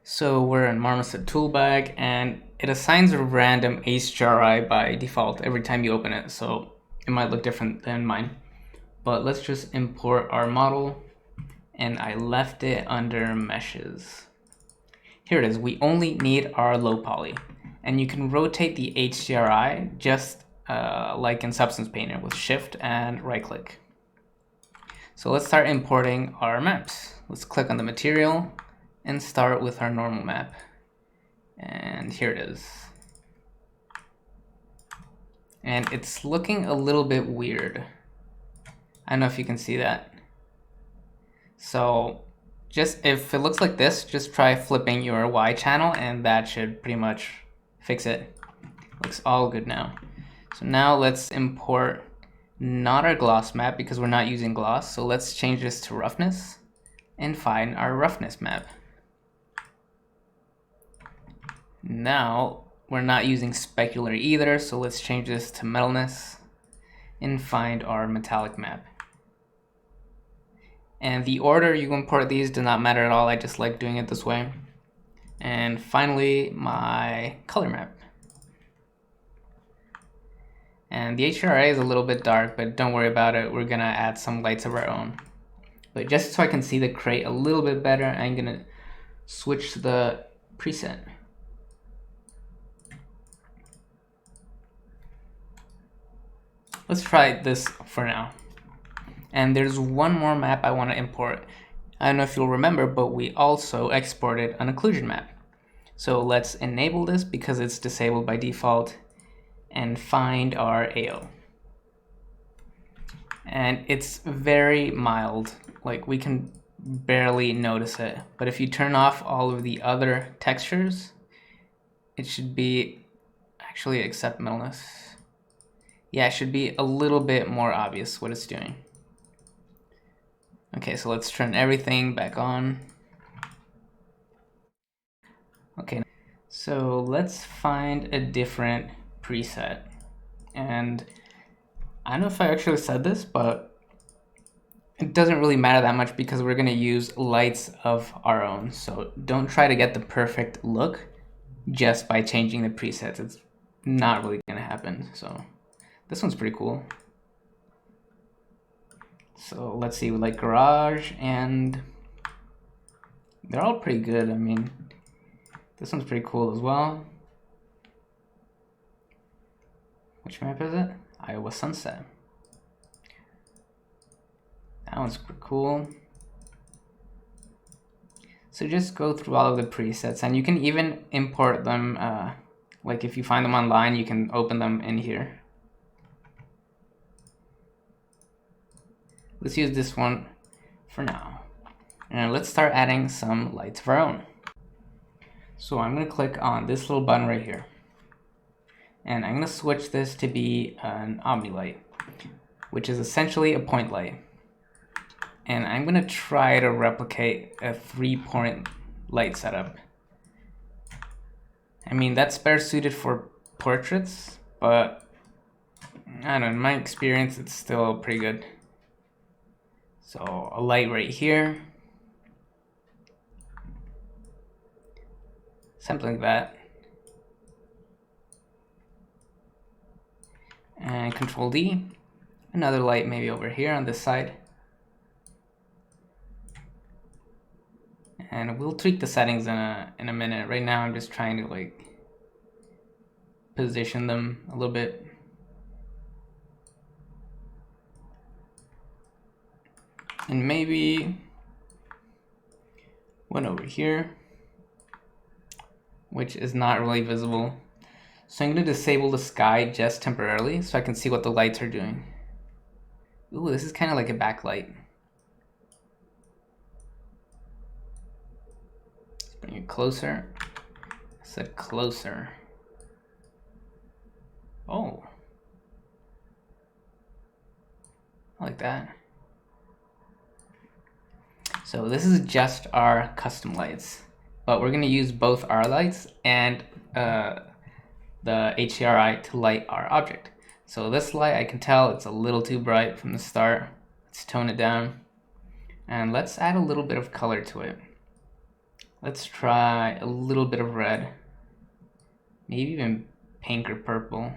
So we're in Marmoset Toolbag, and it assigns a random HDRI by default every time you open it, so it might look different than mine. But let's just import our model, and I left it under meshes. Here it is. We only need our low poly, and you can rotate the HDRI just like in Substance Painter with Shift and right click. So let's start importing our maps. Let's click on the material and start with our normal map. And here it is. And it's looking a little bit weird. I don't know if you can see that. So just if it looks like this, just try flipping your Y channel and that should pretty much fix it. Looks all good now. So now let's import not our gloss map because we're not using gloss. So let's change this to roughness and find our roughness map. Now we're not using specular either, so let's change this to metalness and find our metallic map. And the order you import these does not matter at all. I just like doing it this way. And finally, my color map. And the HRA is a little bit dark, but don't worry about it. We're gonna add some lights of our own. But just so I can see the crate a little bit better, I'm gonna switch to the preset. Let's try this for now. And there's one more map I want to import. I don't know if you'll remember, but we also exported an occlusion map. So let's enable this because it's disabled by default and find our AO. And it's very mild, like we can barely notice it. But if you turn off all of the other textures, it should be actually except metalness. Yeah, it should be a little bit more obvious what it's doing. Okay, so let's turn everything back on. Okay, so let's find a different preset. And I don't know if I actually said this, but it doesn't really matter that much because we're gonna use lights of our own. So don't try to get the perfect look just by changing the presets. It's not really gonna happen. So this one's pretty cool. So let's see, like garage, and they're all pretty good. I mean, this one's pretty cool as well. Which map is it? Iowa Sunset. That one's pretty cool. So just go through all of the presets, and you can even import them. Like if you find them online, you can open them in here. Let's use this one for now. And let's start adding some lights of our own. So I'm going to click on this little button right here. And I'm going to switch this to be an omni light, which is essentially a point light. And I'm going to try to replicate a 3-point light setup. I mean, that's better suited for portraits, but I don't know, in my experience, it's still pretty good. So a light right here, something like that. And Control D, another light maybe over here on this side. And we'll tweak the settings in a minute. Right now I'm just trying to like position them a little bit. And maybe one over here, which is not really visible. So I'm going to disable the sky just temporarily so I can see what the lights are doing. Ooh, this is kind of like a backlight. Let's bring it closer. I said closer. Oh. I like that. So this is just our custom lights, but we're going to use both our lights and the HDRI to light our object. So this light, I can tell it's a little too bright from the start. Let's tone it down, and let's add a little bit of color to it. Let's try a little bit of red. Maybe even pink or purple.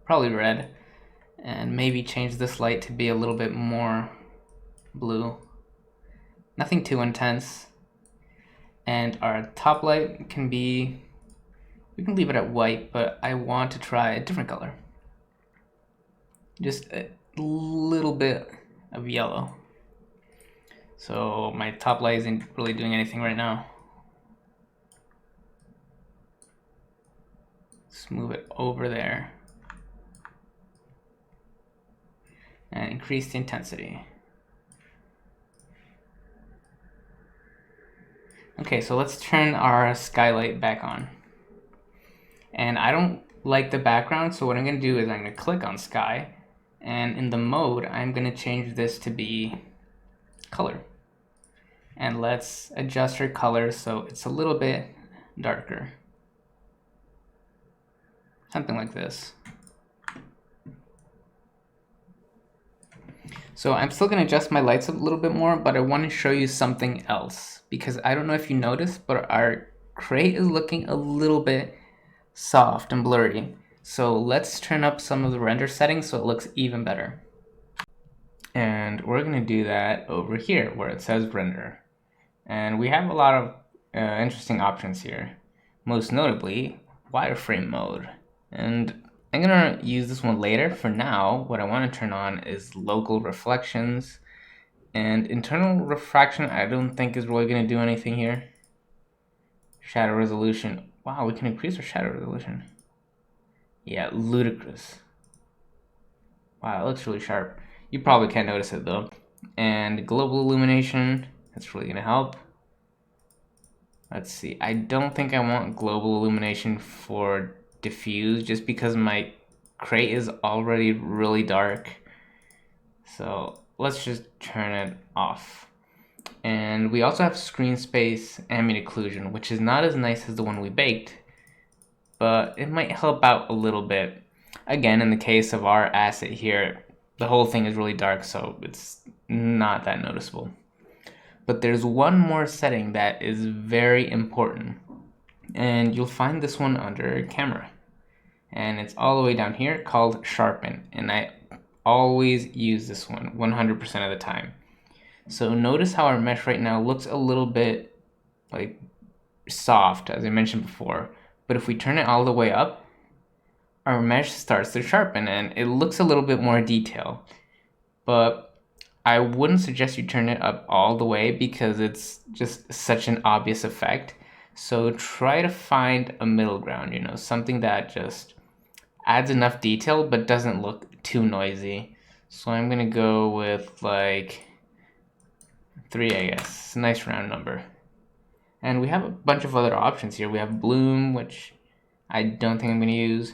Probably red. And maybe change this light to be a little bit more blue. Nothing too intense. And our top light can be, we can leave it at white, but I want to try a different color. Just a little bit of yellow. So my top light isn't really doing anything right now. Let's move it over there. And increase the intensity. Okay, so let's turn our skylight back on. And I don't like the background, so what I'm gonna do is I'm gonna click on sky, and in the mode, I'm gonna change this to be color. And let's adjust our color so it's a little bit darker. Something like this. So I'm still gonna adjust my lights a little bit more, but I wanna show you something else, because I don't know if you noticed, but our crate is looking a little bit soft and blurry. So let's turn up some of the render settings so it looks even better. And we're gonna do that over here where it says render. And we have a lot of interesting options here. Most notably, wireframe mode. And I'm gonna use this one later. For now, what I wanna turn on is local reflections. And internal refraction, I don't think is really gonna do anything here. Shadow resolution. Wow, we can increase our shadow resolution. Yeah, ludicrous. Wow, it looks really sharp. You probably can't notice it though. And global illumination, that's really gonna help. Let's see, I don't think I want global illumination for diffuse just because my crate is already really dark. So let's just turn it off. And we also have screen space ambient occlusion, which is not as nice as the one we baked, but it might help out a little bit. Again, in the case of our asset here, the whole thing is really dark, so it's not that noticeable. But there's one more setting that is very important, and you'll find this one under camera. And it's all the way down here called sharpen, and I always use this one 100% of the time. So notice how our mesh right now looks a little bit like soft, as I mentioned before, but if we turn it all the way up, our mesh starts to sharpen and it looks a little bit more detailed. But I wouldn't suggest you turn it up all the way because it's just such an obvious effect. So try to find a middle ground, you know, something that just adds enough detail but doesn't look too noisy. So I'm gonna go with like 3, I guess. It's a nice round number. And we have a bunch of other options here. We have bloom, which I don't think I'm gonna use.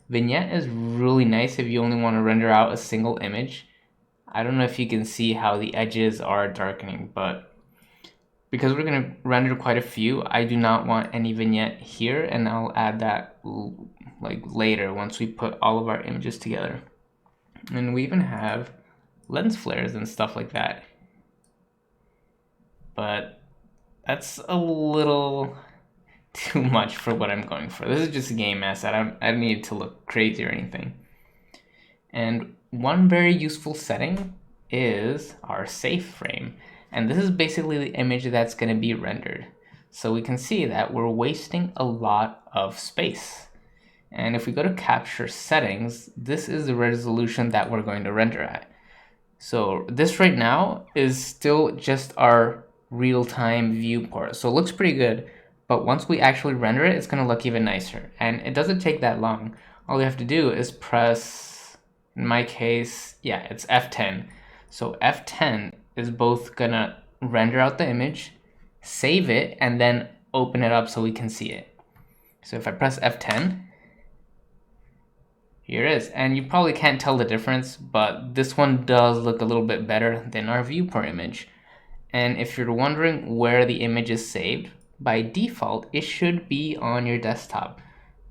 Vignette is really nice if you only want to render out a single image. I don't know if you can see how the edges are darkening, but because we're going to render quite a few, I do not want any vignette here, and I'll add that like later once we put all of our images together. And we even have lens flares and stuff like that. But that's a little too much for what I'm going for. This is just a game asset. I don't need it to look crazy or anything. And one very useful setting is our safe frame. And this is basically the image that's going to be rendered. So we can see that we're wasting a lot of space. And if we go to capture settings, this is the resolution that we're going to render at. So this right now is still just our real-time viewport. So it looks pretty good. But once we actually render it, it's going to look even nicer. And it doesn't take that long. All you have to do is press, in my case, yeah, it's F10. So F10 is both going to render out the image, save it, and then open it up so we can see it. So if I press F10, here it is. And you probably can't tell the difference, but this one does look a little bit better than our viewport image. And if you're wondering where the image is saved, by default, it should be on your desktop.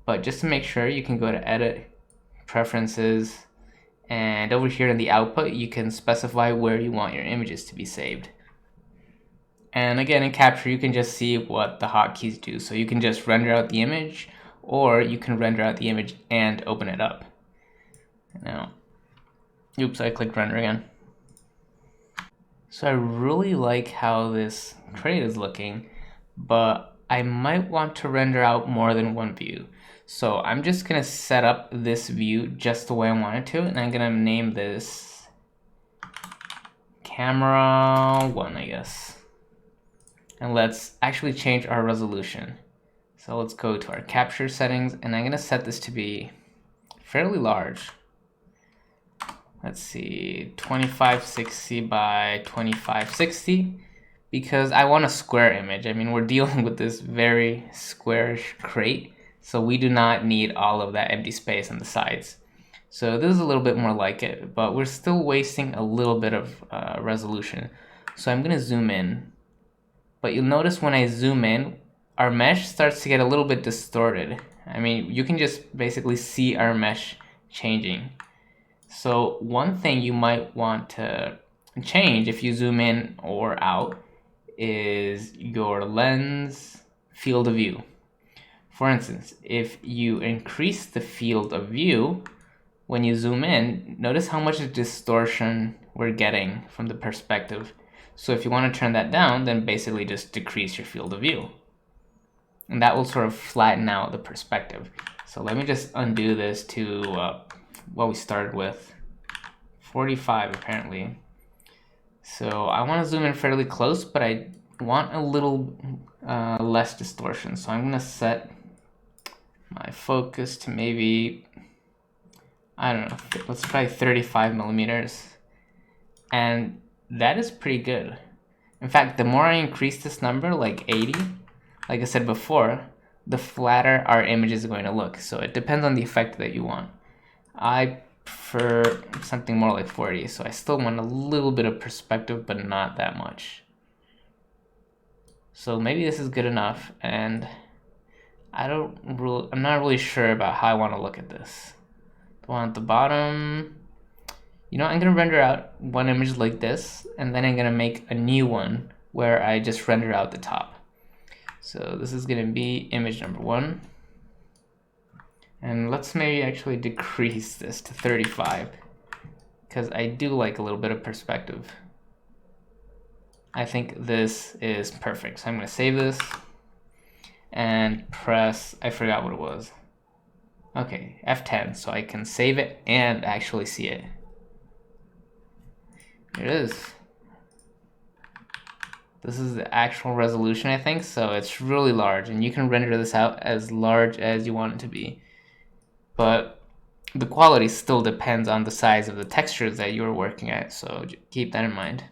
But just to make sure, you can go to Edit, Preferences, and over here in the output, you can specify where you want your images to be saved. And again, in Capture, you can just see what the hotkeys do. So you can just render out the image, or you can render out the image and open it up. Now, oops, I clicked render again. So I really like how this crate is looking, but I might want to render out more than one view. So I'm just gonna set up this view just the way I want it to, and I'm gonna name this camera 1, I guess. And let's actually change our resolution. So let's go to our capture settings, and I'm gonna set this to be fairly large. Let's see, 2560 by 2560, because I want a square image. I mean, we're dealing with this very squarish crate, so we do not need all of that empty space on the sides. So this is a little bit more like it, but we're still wasting a little bit of resolution. So I'm gonna zoom in, but you'll notice when I zoom in, our mesh starts to get a little bit distorted. I mean, you can just basically see our mesh changing. So one thing you might want to change if you zoom in or out is your lens field of view. For instance, if you increase the field of view, when you zoom in, notice how much distortion we're getting from the perspective. So if you want to turn that down, then basically just decrease your field of view. And that will sort of flatten out the perspective. So let me just undo this to what we started with, 45 apparently. So I want to zoom in fairly close, but I want a little less distortion. So I'm gonna set my focus to maybe, I don't know, let's try 35 millimeters. And that is pretty good. In fact, the more I increase this number, like 80, like I said before, the flatter our image is going to look. So it depends on the effect that you want. I prefer something more like 40, so I still want a little bit of perspective, but not that much. So maybe this is good enough, and I'm not really sure about how I want to look at this. The one at the bottom, you know, I'm gonna render out one image like this, and then I'm gonna make a new one where I just render out the top. So this is gonna be image number 1. And let's maybe actually decrease this to 35, because I do like a little bit of perspective. I think this is perfect. So I'm gonna save this and press, I forgot what it was. Okay, F10, so I can save it and actually see it. Here it is. This is the actual resolution, I think, so it's really large, and you can render this out as large as you want it to be. But the quality still depends on the size of the textures that you're working at, so keep that in mind.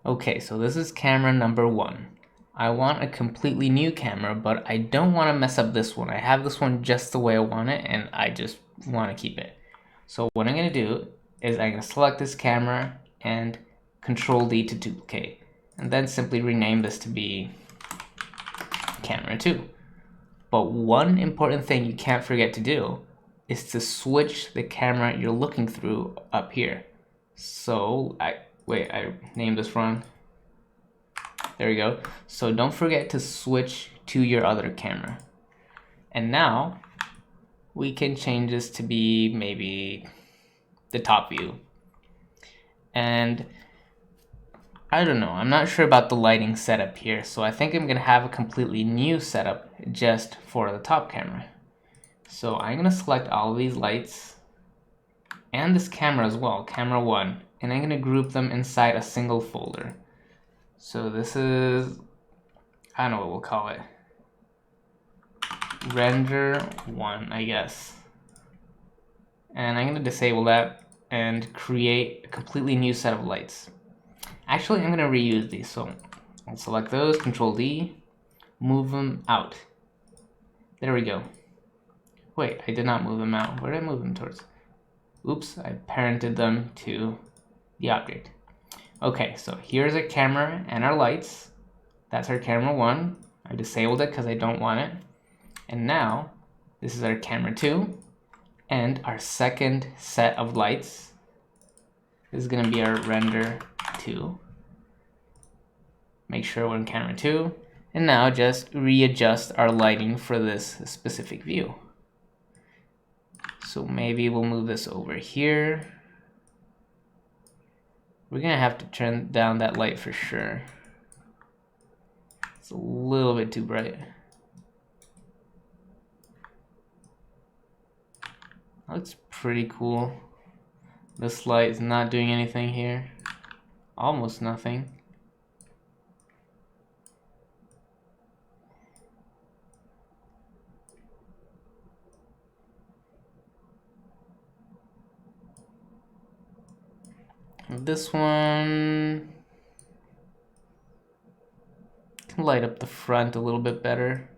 Okay, so this is camera number 1. I want a completely new camera, but I don't want to mess up this one. I have this one just the way I want it, and I just want to keep it. So what I'm going to do is I'm going to select this camera and Control D to duplicate, and then simply rename this to be camera 2. But one important thing you can't forget to do is to switch the camera you're looking through up here. So I named this wrong. There we go. So don't forget to switch to your other camera. And now we can change this to be maybe the top view. And I don't know, I'm not sure about the lighting setup here, so I think I'm gonna have a completely new setup just for the top camera. So I'm gonna select all of these lights and this camera as well, camera 1, and I'm gonna group them inside a single folder. So this is, I don't know what we'll call it, render 1, I guess. And I'm gonna disable that and create a completely new set of lights. Actually, I'm gonna reuse these, so I'll select those, Control D, move them out. There we go. Wait, I did not move them out. Where did I move them towards? Oops, I parented them to the object. Okay, so here's our camera and our lights. That's our camera 1. I disabled it because I don't want it. And now, this is our camera 2 and our second set of lights. This is gonna be our render 2. Make sure we're in camera 2. And now just readjust our lighting for this specific view. So maybe we'll move this over here. We're gonna have to turn down that light for sure. It's a little bit too bright. Looks pretty cool. This light is not doing anything here. Almost nothing. This one can light up the front a little bit better.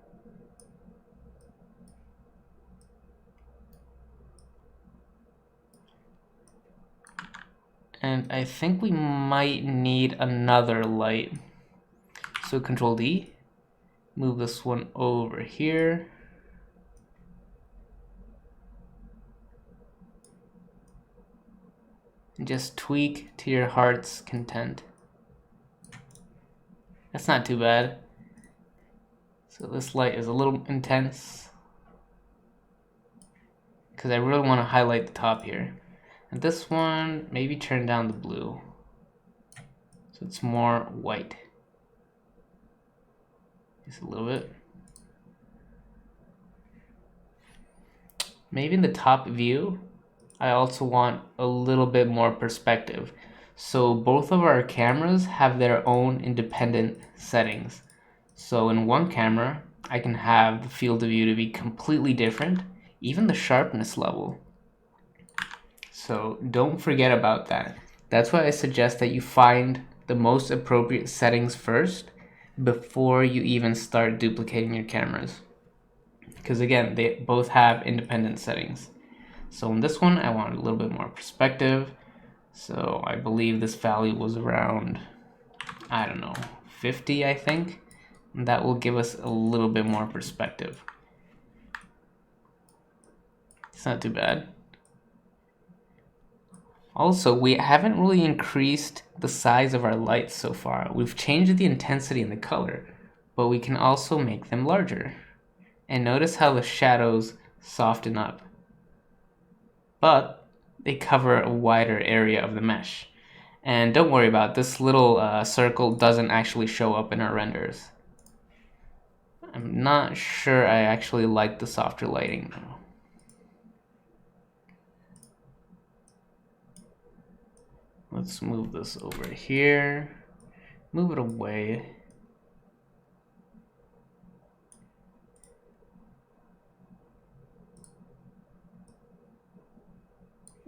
And I think we might need another light. So Control D, move this one over here. And just tweak to your heart's content. That's not too bad. So this light is a little intense because I really want to highlight the top here. And this one, maybe turn down the blue so it's more white. Just a little bit. Maybe in the top view, I also want a little bit more perspective. So both of our cameras have their own independent settings. So in one camera, I can have the field of view to be completely different, even the sharpness level. So don't forget about that. That's why I suggest that you find the most appropriate settings first before you even start duplicating your cameras. Because again, they both have independent settings. So in this one, I want a little bit more perspective. So I believe this value was around, I don't know, 50, I think. And that will give us a little bit more perspective. It's not too bad. Also, we haven't really increased the size of our lights so far. We've changed the intensity and the color, but we can also make them larger. And notice how the shadows soften up. But they cover a wider area of the mesh. And don't worry about it, this little circle doesn't actually show up in our renders. I'm not sure I actually like the softer lighting though. Let's move this over here. Move it away.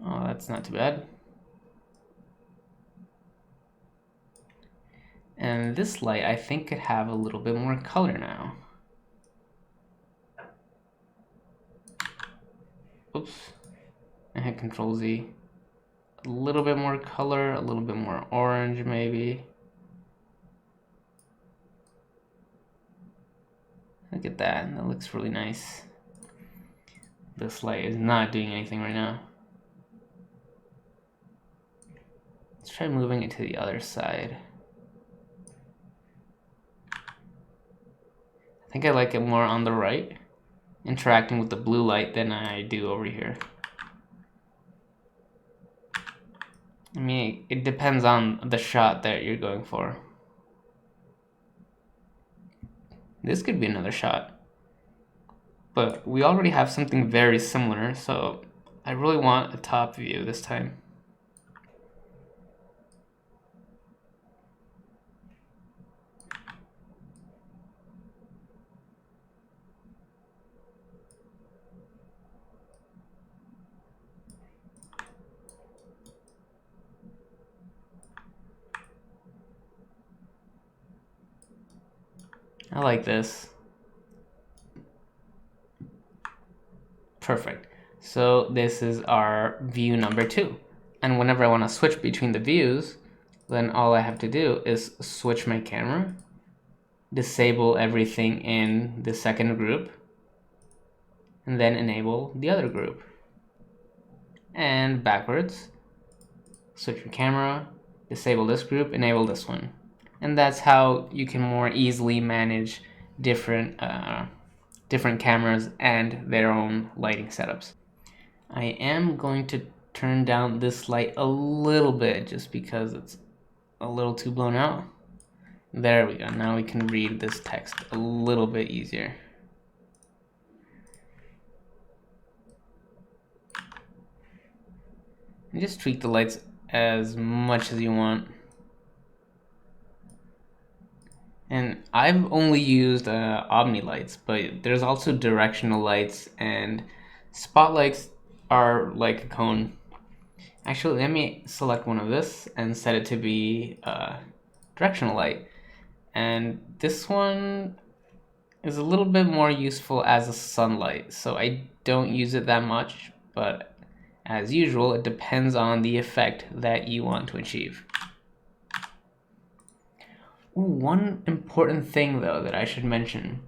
Oh, that's not too bad. And this light, I think, could have a little bit more color now. Oops. I hit Control Z. A little bit more color, a little bit more orange maybe. Look at that, that looks really nice. This light is not doing anything right now. Let's try moving it to the other side. I think I like it more on the right, interacting with the blue light than I do over here. I mean, it depends on the shot that you're going for. This could be another shot. But we already have something very similar, so I really want a top view this time. I like this. Perfect. So this is our view number 2. And whenever I want to switch between the views, then all I have to do is switch my camera, disable everything in the second group, and then enable the other group. And backwards, switch your camera, disable this group, enable this one. And that's how you can more easily manage different cameras and their own lighting setups. I am going to turn down this light a little bit just because it's a little too blown out. There we go. Now we can read this text a little bit easier. And just tweak the lights as much as you want. And I've only used Omni lights, but there's also directional lights, and spotlights are like a cone. Actually, let me select one of this and set it to be directional light. And this one is a little bit more useful as a sunlight, so I don't use it that much, but as usual, it depends on the effect that you want to achieve. Ooh, one important thing though that I should mention.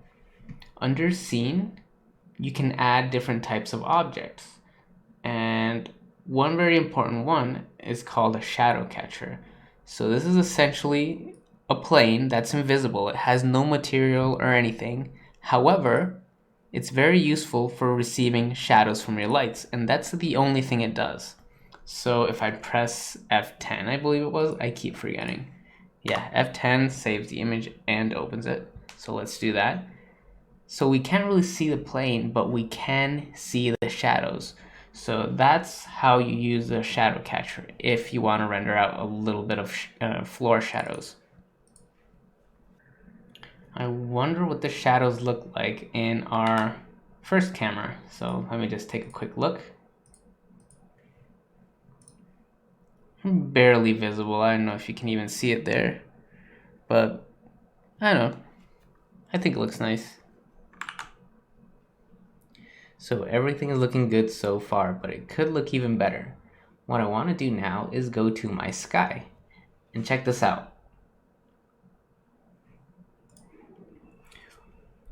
Under scene, you can add different types of objects. And one very important one is called a shadow catcher. So this is essentially a plane that's invisible. It has no material or anything. However, it's very useful for receiving shadows from your lights, and that's the only thing it does. So if I press F10, I believe it was, I keep forgetting. Yeah, F10 saves the image and opens it. So let's do that. So we can't really see the plane, but we can see the shadows. So that's how you use the shadow catcher if you want to render out a little bit of floor shadows. I wonder what the shadows look like in our first camera. So let me just take a quick look. Barely visible. I don't know if you can even see it there, but I don't know. I think it looks nice. So everything is looking good so far, but it could look even better. What I want to do now is go to my sky and check this out.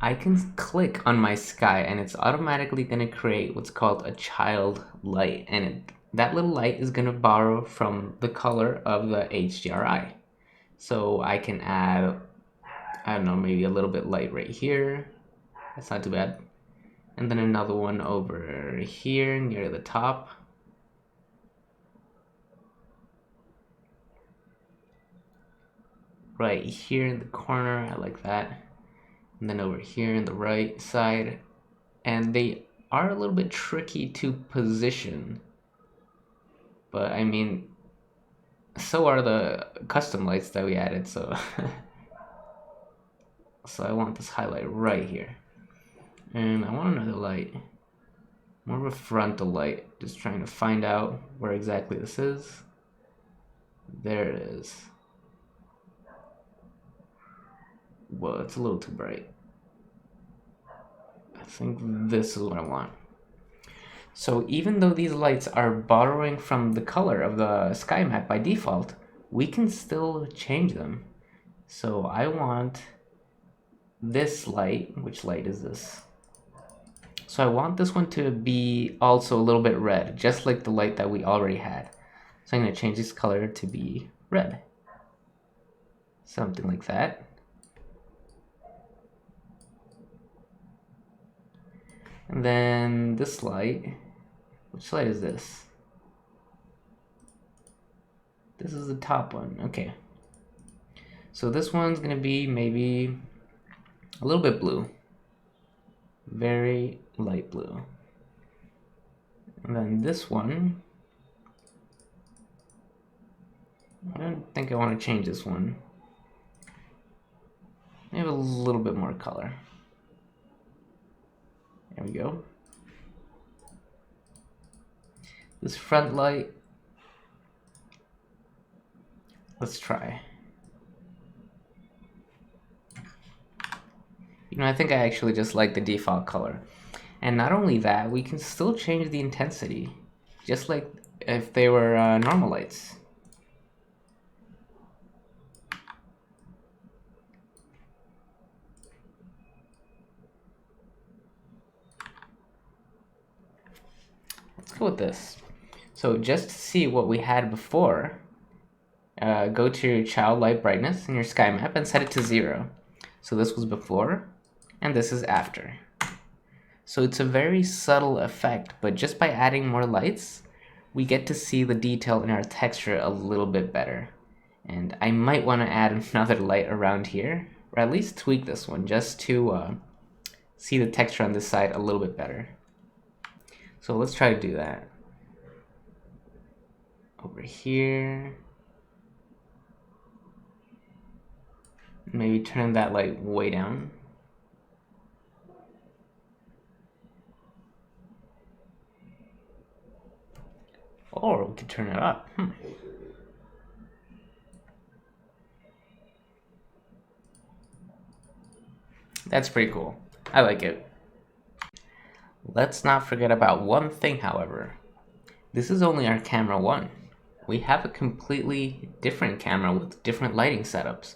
I can click on my sky and it's automatically going to create what's called a child light, and that little light is going to borrow from the color of the HDRI. So I can add, I don't know, maybe a little bit light right here. That's not too bad. And then another one over here near the top. Right here in the corner, I like that. And then over here in the right side. And they are a little bit tricky to position. But I mean, so are the custom lights that we added, so so I want this highlight right here. And I want another light, more of a frontal light, just trying to find out where exactly this is. There it is. Well, it's a little too bright. I think this is what I want. So even though these lights are borrowing from the color of the sky map by default, we can still change them. So I want this light. Which light is this? So I want this one to be also a little bit red, just like the light that we already had. So I'm going to change this color to be red. Something like that. And then this light, which light is this? This is the top one, okay. So this one's gonna be maybe a little bit blue. Very light blue. And then this one, I don't think I want to change this one. Maybe a little bit more color. There we go. This front light, let's try. You know, I think I actually just like the default color. And not only that, we can still change the intensity, just like if they were normal lights. Let's go with this. So just to see what we had before, go to your child light brightness in your sky map and set it to 0. So this was before, and this is after. So it's a very subtle effect, but just by adding more lights, we get to see the detail in our texture a little bit better. And I might want to add another light around here, or at least tweak this one just to see the texture on this side a little bit better. So let's try to do that. Over here. Maybe turn that light way down. Or we could turn it up. That's pretty cool. I like it. Let's not forget about one thing, however. This is only our camera 1. We have a completely different camera with different lighting setups.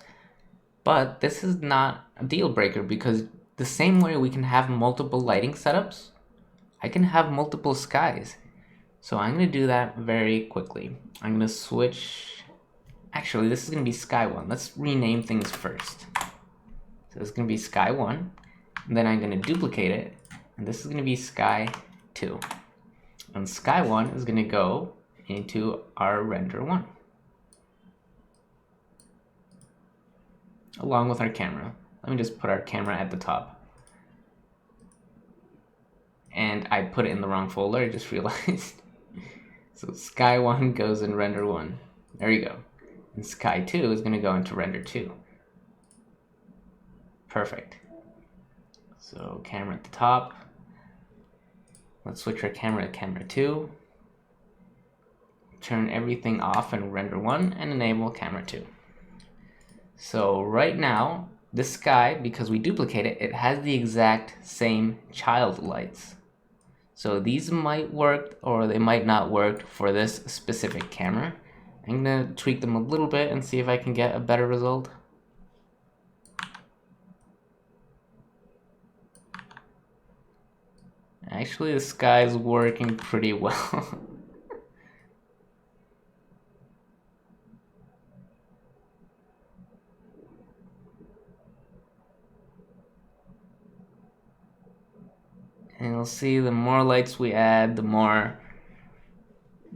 But this is not a deal breaker, because the same way we can have multiple lighting setups, I can have multiple skies. So I'm going to do that very quickly. I'm going to switch. Actually, this is going to be sky 1. Let's rename things first. So this is going to be sky 1. And then I'm going to duplicate it. And this is going to be sky 2. And sky 1 is going to go into our render 1. Along with our camera. Let me just put our camera at the top. And I put it in the wrong folder, I just realized. So sky 1 goes in render 1. There you go. And sky 2 is going to go into render 2. Perfect. So camera at the top. Let's switch our camera to camera 2. Turn everything off in render 1 and enable camera 2. So right now, this sky, because we duplicate it, it has the exact same child lights. So these might work or they might not work for this specific camera. I'm going to tweak them a little bit and see if I can get a better result. Actually, the sky is working pretty well. And you'll see the more lights we add, the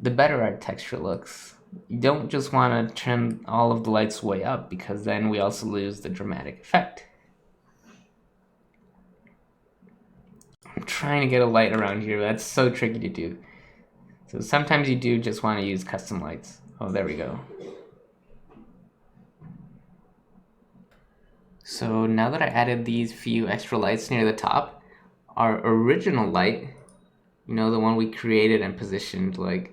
better our texture looks. You don't just want to turn all of the lights way up, because then we also lose the dramatic effect. I'm trying to get a light around here, that's so tricky to do. So sometimes you do just want to use custom lights. Oh, there we go. So now that I added these few extra lights near the top, our original light, you know, the one we created and positioned like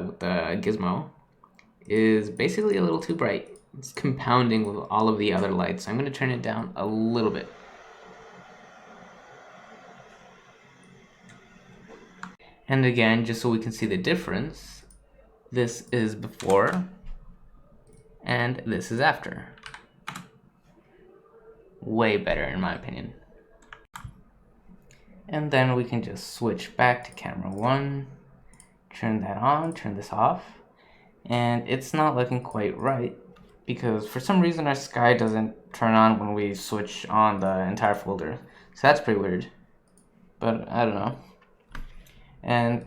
with the gizmo, is basically a little too bright. It's compounding with all of the other lights. So I'm going to turn it down a little bit. And again, just so we can see the difference, this is before and this is after. Way better in my opinion. And then we can just switch back to camera 1, turn that on, turn this off, and it's not looking quite right because for some reason our sky doesn't turn on when we switch on the entire folder. So that's pretty weird, but I don't know. And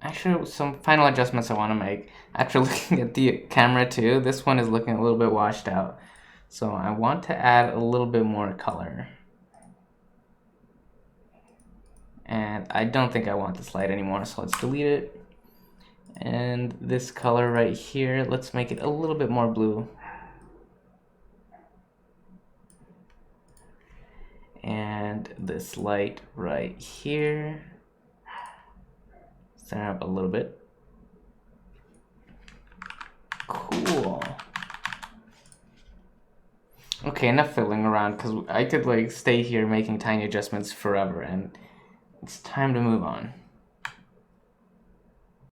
actually some final adjustments I want to make. After looking at the camera too, this one is looking a little bit washed out. So I want to add a little bit more color. And I don't think I want this light anymore, so let's delete it. And this color right here, let's make it a little bit more blue. And this light right here, center up a little bit. Cool. Okay, enough fiddling around, because I could like stay here making tiny adjustments forever, and it's time to move on.